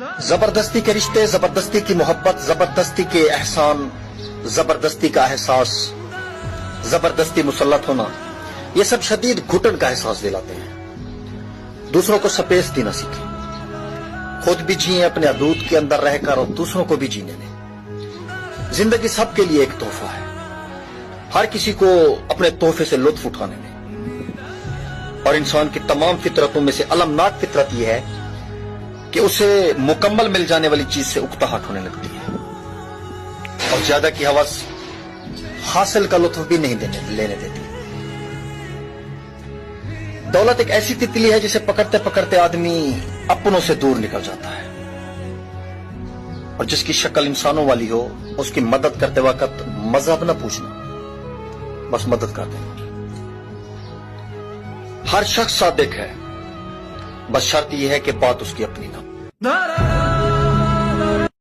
जबरदस्ती के रिश्ते, जबरदस्ती की मोहब्बत, जबरदस्ती के एहसान, जबरदस्ती का एहसास, जबरदस्ती मुसल्लत होना, ये सब शदीद घुटन का एहसास दिलाते हैं। दूसरों को सपेसती ना सीखें, खुद भी जिए अपने हदूद के अंदर रहकर और दूसरों को भी जीने दें। जिंदगी सबके लिए एक तोहफा है, हर किसी को अपने तोहफे से लुत्फ उठाने दें। और इंसान की तमाम फितरतों में से अलमनाक फितरत यह है कि उसे मुकम्मल मिल जाने वाली चीज से उकताहट होने लगती है और ज्यादा की हवस हासिल का लुत्फ भी नहीं लेने देती। दौलत एक ऐसी तितली है जिसे पकड़ते पकड़ते आदमी अपनों से दूर निकल जाता है, और जिसकी शक्ल इंसानों वाली हो उसकी मदद करते वक्त मजहब न पूछना, बस मदद कर देना। हर शख्स सादिक है, बस शर्त यह है कि बात उसकी अपनी ना।